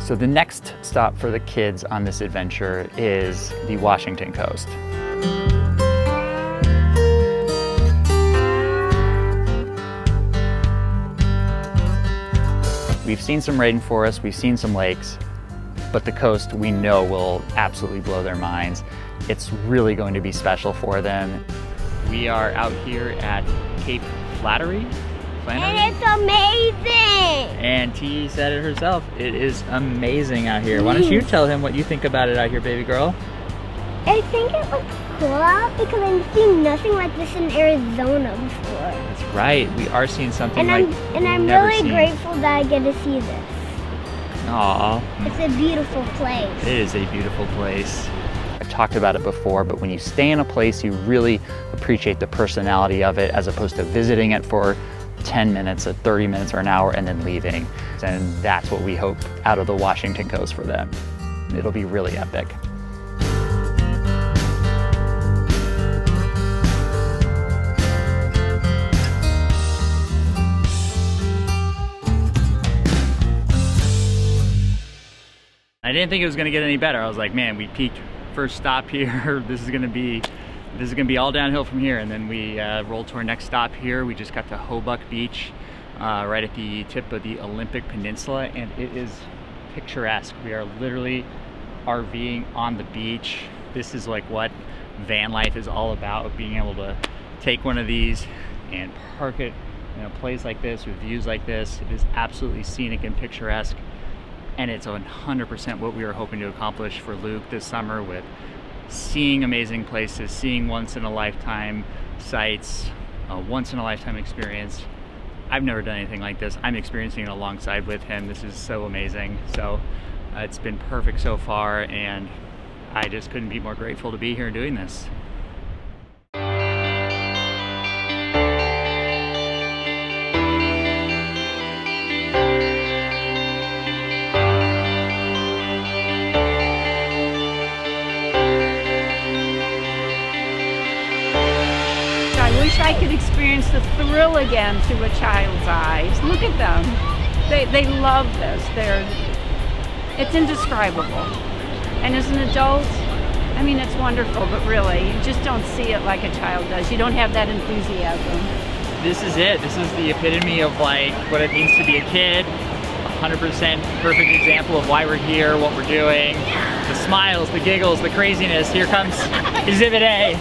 So the next stop for the kids on this adventure is the Washington coast. We've seen some rainforests, we've seen some lakes, but the coast we know will absolutely blow their minds. It's really going to be special for them. We are out here at Cape Flattery. And it's amazing! And T said it herself, it is amazing out here. Why don't you tell him what you think about it out here, baby girl? I think it looks cool out because I've seen nothing like this in Arizona before. That's right, we are seeing something And I'm really grateful that I get to see this. Aww. It's a beautiful place. It is a beautiful place. I've talked about it before, but when you stay in a place, you really appreciate the personality of it as opposed to visiting it for 10 minutes or 30 minutes or an hour and then leaving. And that's what we hope out of the Washington coast for them. It'll be really epic. I didn't think it was gonna get any better. I was like, man, we peaked first stop here. This is gonna be all downhill from here. And then we rolled to our next stop here. We just got to Hobuck Beach, right at the tip of the Olympic Peninsula, and it is picturesque. We are literally RVing on the beach. This is like what van life is all about, being able to take one of these and park it in a place like this with views like this. It is absolutely scenic and picturesque. And it's 100% what we were hoping to accomplish for Luke this summer, with seeing amazing places, seeing once-in-a-lifetime sights, a once-in-a-lifetime experience. I've never done anything like this. I'm experiencing it alongside with him. This is so amazing. So it's been perfect so far, and I just couldn't be more grateful to be here doing this. I could experience the thrill again through a child's eyes. Look at them. They love this. It's indescribable. And as an adult, I mean, it's wonderful, but really, you just don't see it like a child does. You don't have that enthusiasm. This is it. This is the epitome of like what it means to be a kid. 100% perfect example of why we're here, what we're doing. The smiles, the giggles, the craziness. Here comes Exhibit A.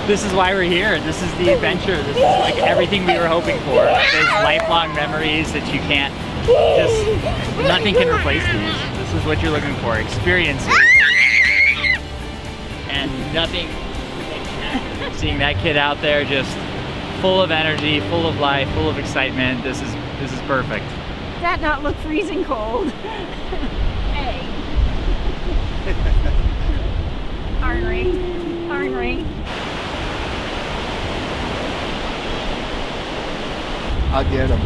This is why we're here. This is the adventure. This is like everything we were hoping for. There's lifelong memories that you can't nothing can replace these. This is what you're looking for, experiences. And nothing, seeing that kid out there just full of energy, full of life, full of excitement. This is perfect. Does that not look freezing cold? Hey. Ornery. Ornery. I'll get him.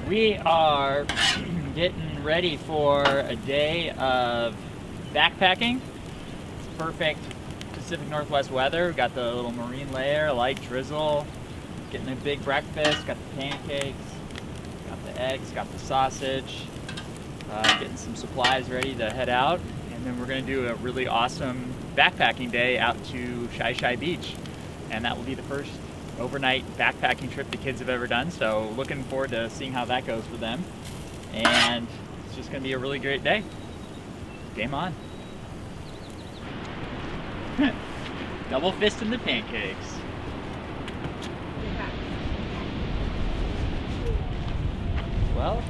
We are getting ready for a day of backpacking. It's perfect Pacific Northwest weather. We've got the little marine layer, light drizzle, getting a big breakfast, got the pancakes, got the eggs, got the sausage, getting some supplies ready to head out. And then we're gonna do a really awesome backpacking day out to Shi Shi Beach. And that will be the first overnight backpacking trip the kids have ever done. So looking forward to seeing how that goes for them. And it's just gonna be a really great day. Game on. Double fisting the pancakes. Well,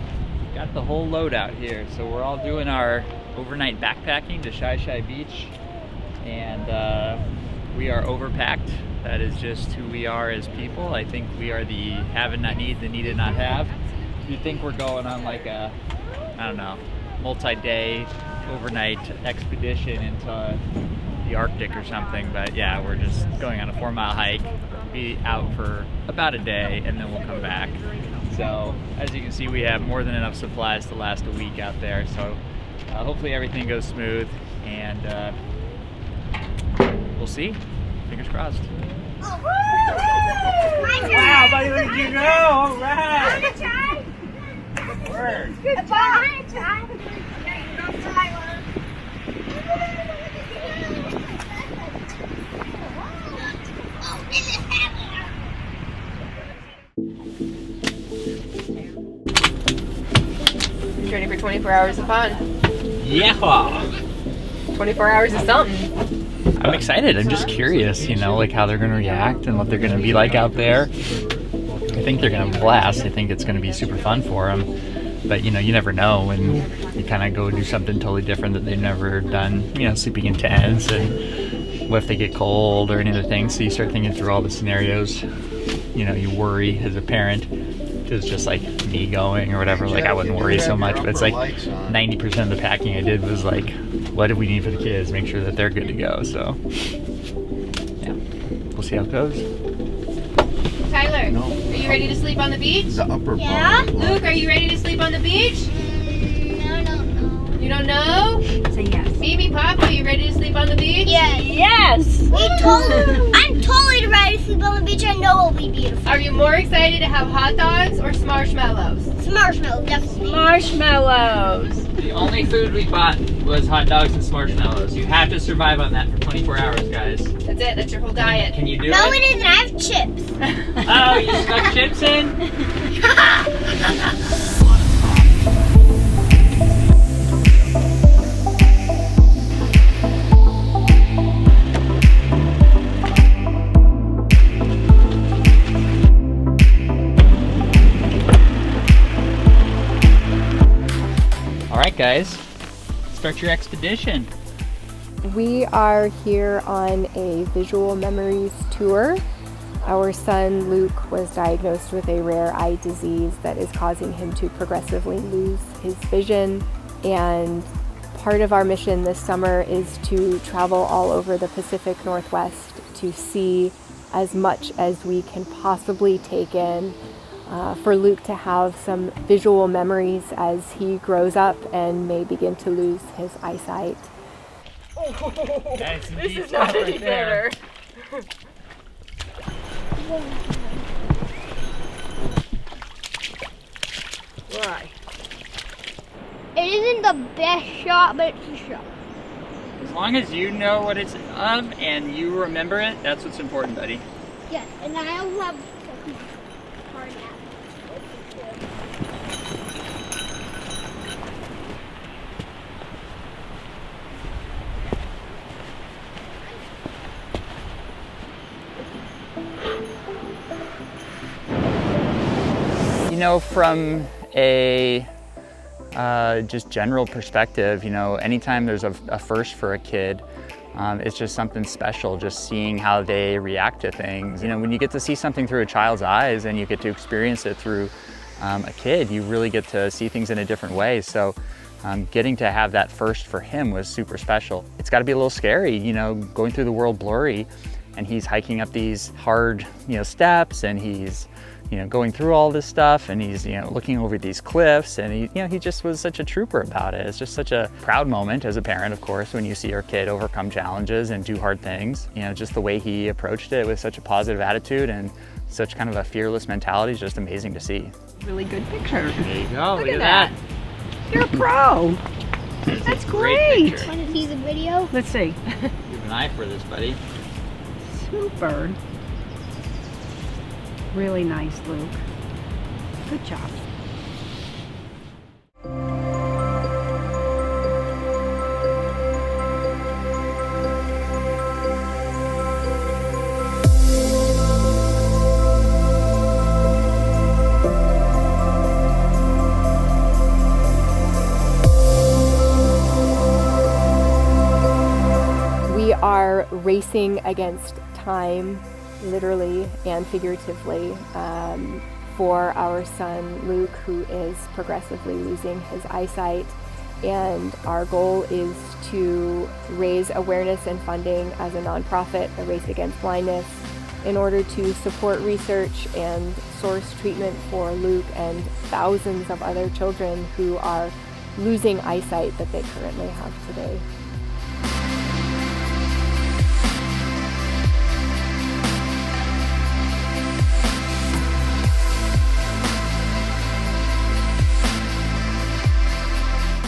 got the whole load out here. So we're all doing our overnight backpacking to Shi Shi Beach. And we are overpacked. That is just who we are as people. I think we are the have and not need, the need and not have. You'd think we're going on like a, I don't know, multi-day overnight expedition into the Arctic or something, but yeah, we're just going on a 4-mile hike. We'll be out for about a day and then we'll come back. So as you can see, we have more than enough supplies to last a week out there. So hopefully everything goes smooth and we'll see. Fingers crossed. Wow, buddy, look at you go! All right! I'm gonna try. Good work. Good job. I'm gonna try. Don't try one. You ready for 24 hours of fun? Yeah! 24 hours of something. I'm excited. I'm just curious, you know, like how they're going to react and what they're going to be like out there. I think they're going to blast. I think it's going to be super fun for them. But, you know, you never know when you kind of go do something totally different that they've never done, you know, sleeping in tents and what if they get cold or any other things. So you start thinking through all the scenarios. You know, you worry as a parent. It's just like me going or whatever, like I wouldn't worry so much, but it's like 90% of the packing I did was like, what do we need for the kids? Make sure that they're good to go. So yeah, we'll see how it goes. Tyler, are you ready to sleep on the beach? The upper Yeah? part. Luke, are you ready to sleep on the beach? No, I don't know. You don't know? Say yes. Mimi, Papa, you ready to sleep on the beach? Yes! I'm totally ready to sleep on the beach. I know it'll be beautiful. Are you more excited to have hot dogs or marshmallows? It's marshmallow, definitely. Marshmallows. The only food we bought was hot dogs and marshmallows. You have to survive on that for 24 hours, guys. That's it, that's your whole diet. Can you do No, it? it isn't. I have chips. Oh, you stuck chips in? All right, guys, start your expedition. We are here on a visual memories tour. Our son Luke was diagnosed with a rare eye disease that is causing him to progressively lose his vision. And part of our mission this summer is to travel all over the Pacific Northwest to see as much as we can possibly take in, for Luke to have some visual memories as he grows up and may begin to lose his eyesight. That's some This deep is not stuff any right there. better. Why? It isn't the best shot, but it's a shot. As long as you know what it's of and you remember it, that's what's important, buddy. Yes, and I also have hard hat. You know, from a just general perspective, you know, anytime there's a first for a kid, it's just something special, just seeing how they react to things. You know, when you get to see something through a child's eyes and you get to experience it through a kid, you really get to see things in a different way. So getting to have that first for him was super special. It's got to be a little scary, you know, going through the world blurry, and he's hiking up these hard, you know, steps, and he's, going through all this stuff, and he's, looking over these cliffs, and he just was such a trooper about it. It's just such a proud moment as a parent, of course, when you see your kid overcome challenges and do hard things. Just the way he approached it with such a positive attitude and such kind of a fearless mentality is just amazing to see. Really good picture. There you go. Look at that. You're a pro. That's great. Want to see the video? Let's see. You have an eye for this, buddy. Super. Really nice, Luke. Good job. We are racing against time, literally and figuratively, for our son Luke, who is progressively losing his eyesight. And our goal is to raise awareness and funding as a nonprofit, A Race Against Blindness, in order to support research and source treatment for Luke and thousands of other children who are losing eyesight that they currently have today.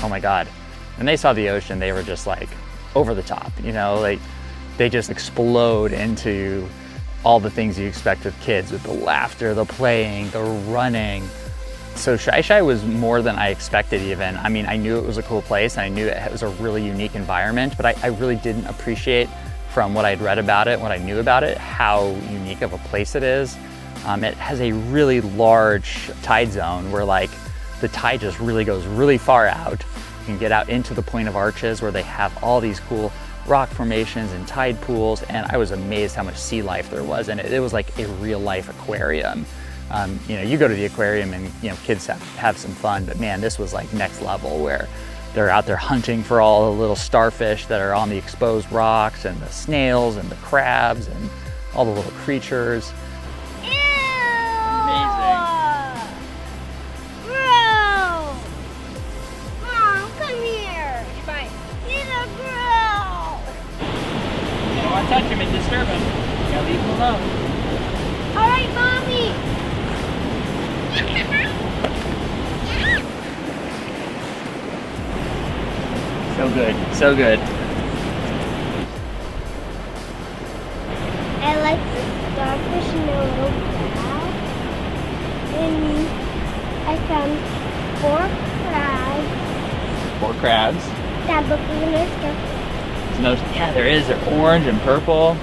Oh my God. When they saw the ocean, they were just like over the top, they just explode into all the things you expect with kids, with the laughter, the playing, the running. So Shi Shi was more than I expected even. I mean, I knew it was a cool place, and I knew it was a really unique environment, but I really didn't appreciate, from what I'd read about it, what I knew about it, how unique of a place it is. It has a really large tide zone where the tide just really goes really far out. You can get out into the Point of Arches where they have all these cool rock formations and tide pools, and I was amazed how much sea life there was, and it was like a real life aquarium. You go to the aquarium and kids have some fun, but man, this was like next level, where they're out there hunting for all the little starfish that are on the exposed rocks, and the snails and the crabs and all the little creatures. Amazing. Bro! Mom, come here. Bye. He's a girl. You don't want to touch him and disturb him. You gotta leave him alone. All right, Mommy. So good, so good. I like the starfish and the little crab. And I found 4 crabs. 4 crabs. Dad, look, there's another starfish. Yeah, there is. They're orange and purple.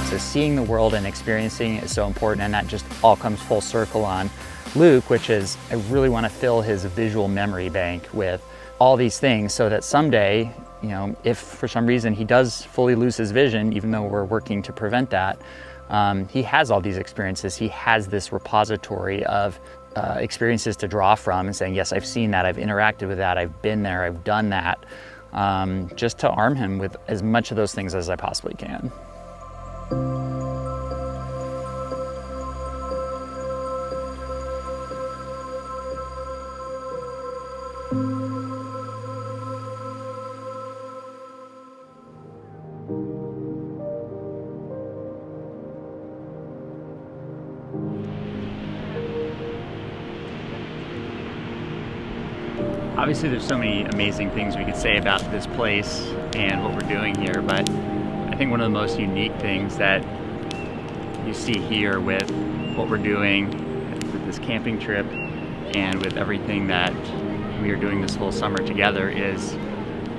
So seeing the world and experiencing it is so important, and that just all comes full circle on Luke, which is, I really want to fill his visual memory bank with all these things so that someday, if for some reason he does fully lose his vision, even though we're working to prevent that, he has all these experiences. He has this repository of experiences to draw from and saying, yes, I've seen that, I've interacted with that, I've been there, I've done that, just to arm him with as much of those things as I possibly can. Obviously there's so many amazing things we could say about this place and what we're doing here, but I think one of the most unique things that you see here with what we're doing with this camping trip and with everything that we are doing this whole summer together is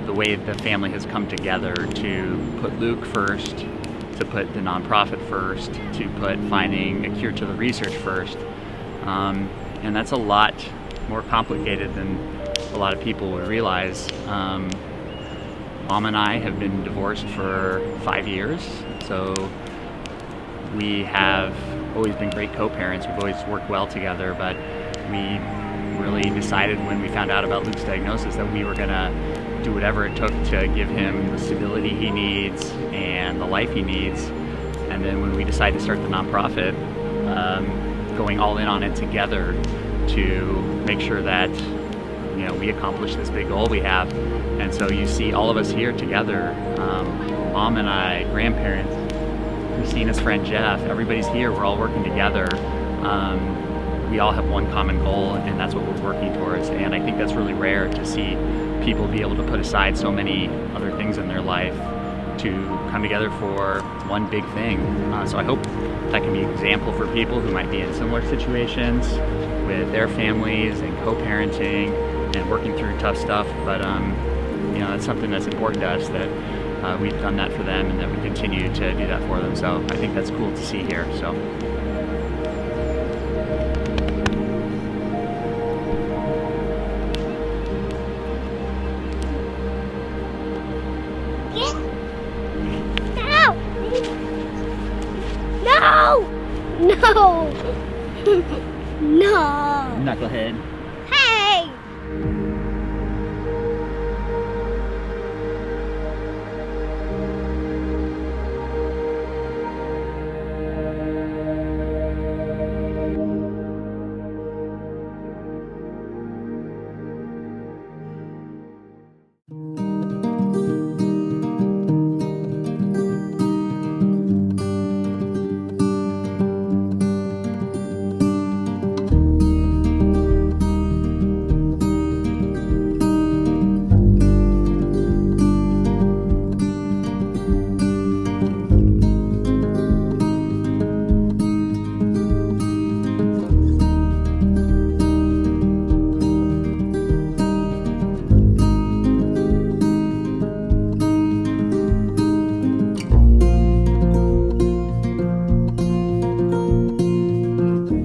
the way the family has come together to put Luke first, to put the nonprofit first, to put finding a cure to the research first. And that's a lot more complicated than a lot of people would realize. Mom and I have been divorced for 5 years, so we have always been great co-parents. We've always worked well together, but we really decided when we found out about Luke's diagnosis that we were gonna do whatever it took to give him the stability he needs and the life he needs. And then when we decided to start the nonprofit, going all in on it together to make sure that, you know, we accomplish this big goal we have. And so you see all of us here together, Mom and I, grandparents, Christina's friend Jeff, everybody's here, we're all working together. We all have one common goal, and that's what we're working towards. And I think that's really rare to see people be able to put aside so many other things in their life to come together for one big thing. So I hope that can be an example for people who might be in similar situations with their families and co-parenting and working through tough stuff. But you know, it's something that's important to us, that we've done that for them and that we continue to do that for them. So I think that's cool to see here. So. No! No! Knucklehead. Hey!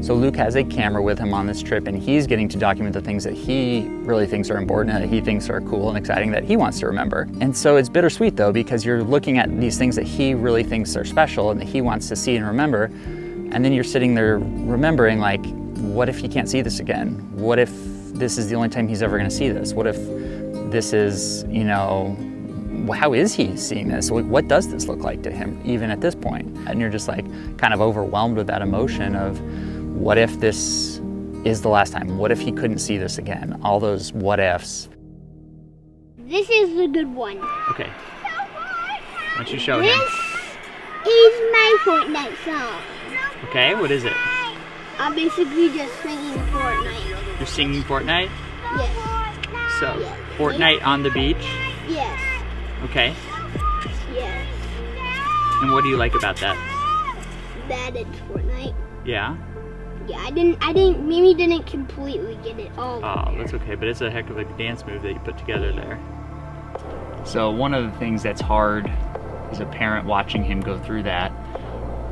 So Luke has a camera with him on this trip, and he's getting to document the things that he really thinks are important and that he thinks are cool and exciting that he wants to remember. And so it's bittersweet though, because you're looking at these things that he really thinks are special and that he wants to see and remember, and then you're sitting there remembering, like, what if he can't see this again? What if this is the only time he's ever gonna see this? What if this is, you know, how is he seeing this? What does this look like to him, even at this point? And you're just like kind of overwhelmed with that emotion of, what if this is the last time? What if he couldn't see this again? All those what ifs. This is the good one. Okay. Why don't you show him? This is my Fortnite song. Okay, what is it? I'm basically just singing Fortnite. You're singing Fortnite? Yes. So, Yes. Fortnite on the beach? Yes. Okay. Yes. And what do you like about that? That it's Fortnite. Yeah? Yeah, Mimi didn't completely get it all. Oh, that's okay, but it's a heck of a dance move that you put together there. So one of the things that's hard as a parent watching him go through that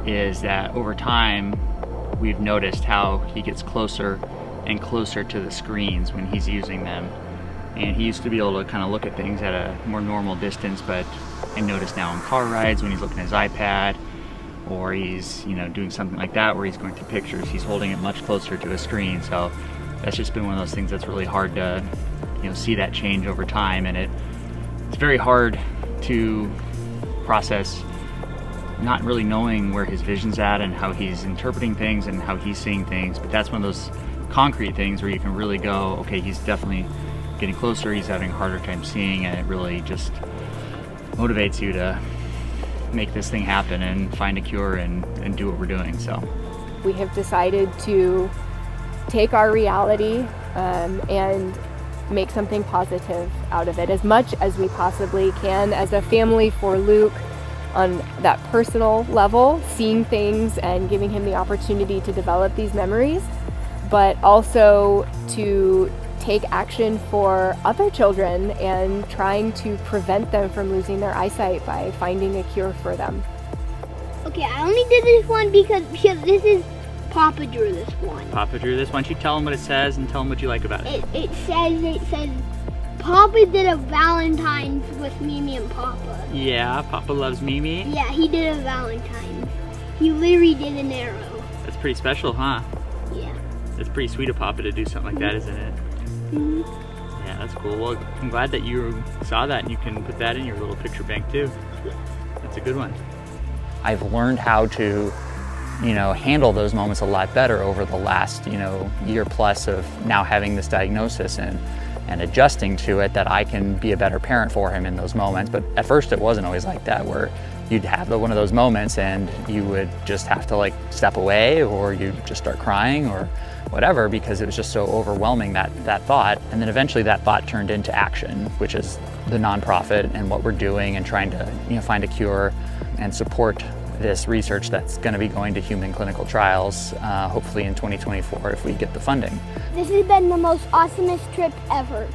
is that over time, we've noticed how he gets closer and closer to the screens when he's using them. And he used to be able to kind of look at things at a more normal distance, but I notice now on car rides when he's looking at his iPad, or he's, you know, doing something like that where he's going through pictures, he's holding it much closer to a screen. So that's just been one of those things that's really hard to, you know, see that change over time. And it's very hard to process not really knowing where his vision's at and how he's interpreting things and how he's seeing things. But that's one of those concrete things where you can really go, okay, he's definitely getting closer, he's having a harder time seeing, and it really just motivates you to make this thing happen and find a cure and do what we're doing. So we have decided to take our reality and make something positive out of it as much as we possibly can as a family for Luke on that personal level, seeing things and giving him the opportunity to develop these memories, but also to take action for other children and trying to prevent them from losing their eyesight by finding a cure for them. Okay, I only did this one because this is Papa drew this one. Papa drew this. Why don't you tell him what it says and tell him what you like about it? It says Papa did a Valentine's with Mimi and Papa. Yeah, Papa loves Mimi. Yeah, he did a Valentine's. He literally did an arrow. That's pretty special, huh? Yeah. It's pretty sweet of Papa to do something like that, isn't it? Mm-hmm. Yeah, that's cool. Well, I'm glad that you saw that and you can put that in your little picture bank too. That's a good one. I've learned how to, handle those moments a lot better over the last, year plus of now having this diagnosis and adjusting to it, that I can be a better parent for him in those moments. But at first it wasn't always like that, where you'd have one of those moments and you would just have to step away, or you'd just start crying or whatever, because it was just so overwhelming, that thought. And then eventually that thought turned into action, which is the nonprofit and what we're doing, and trying to find a cure and support this research that's going to be going to human clinical trials, hopefully in 2024 if we get the funding. This has been the most awesomest trip ever.